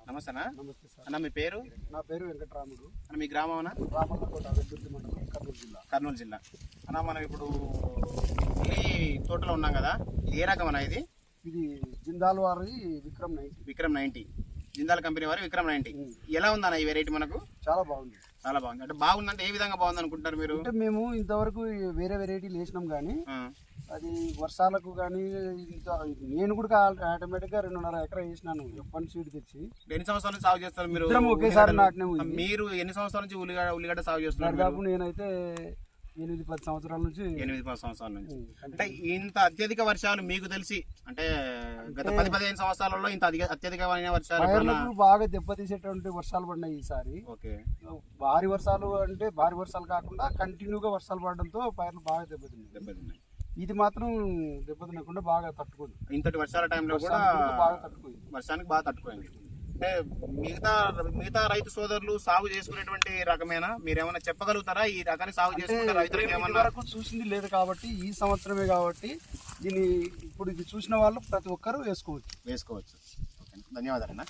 నమస్తే అన్న. నమస్తే సార్. అన్న మీ పేరు? నా పేరు వెంకటరాముడు. అన్న మీ గ్రామం అన్న? రామన్నకోట, వెల్దుర్తి మండలం, కర్నూలు జిల్లా. కర్నూలు జిల్లా. అన్న మనం ఇప్పుడు ఈ తోటలో ఉన్నాం కదా, ఏ రకం అన్న ఇది? ఇది జిందాల్ వారి విక్రమ్ 90. విక్రమ్ 90, జిందాల్ కంపెనీ వారి విక్రమ్ 90. ఎలా ఉందన్న ఈ వెరైటీ మనకు? చాలా బాగుంది. చాలా బాగుంది. అంటే బాగుందంటే ఏ విధంగా బాగుంది అనుకుంటారు మీరు? అంటే మేము ఇంతవరకు వేరే వెరైటీలు వేసినాం కానీ అది వర్షాలకు కానీ నేను కూడా ఆటోమేటిక్గా 2.5 ఎకరా వేసినాను ఎప్పటి సీడ్ తెచ్చి. ఎన్ని సంవత్సరాల నుంచి సాగు చేస్తారు మీరు? ఒకేసారి నాటినాము. మీరు ఎన్ని సంవత్సరాల నుంచి ఉల్లిగడ్డ సాగు చేస్తున్నారు? దాదాపు నేనైతే 8-10 సంవత్సరాల నుంచి. 8-10 సంవత్సరాల నుంచి. అంటే ఇంత అత్యధిక వర్షాలు మీకు తెలిసి, అంటే గత 10-15 సంవత్సరాలలో ఇంత అత్యధికమైన వర్షాలు బాగా దెబ్బతీసేటువంటి వర్షాలు పడినాయి ఈసారి. భారీ వర్షాలు అంటే భారీ వర్షాలు కాకుండా కంటిన్యూగా వర్షాలు పడడంతో పైర్లు బాగా దెబ్బతిన్నాయి. ఇది మాత్రం దెబ్బతినకుండా బాగా తట్టుకుంది. ఇంతటి వర్షాల టైంలో కూడా బాగా తట్టుకుంది, వర్షానికి బాగా తట్టుకోండి. అంటే మిగతా రైతు సోదరులు సాగు చేసుకునేటువంటి రకమేనా? మీరేమన్నా చెప్పగలుగుతారా ఈ రకాన్ని సాగు చేసుకుంటే రైతులకు ఏమన్నా? వరకు చూసింది లేదు కాబట్టి ఈ సంవత్సరమే కాబట్టి దీన్ని ఇప్పుడు ఇది చూసిన వాళ్ళు ప్రతి ఒక్కరూ వేసుకోవచ్చు. ఓకే, ధన్యవాదాలు అన్న.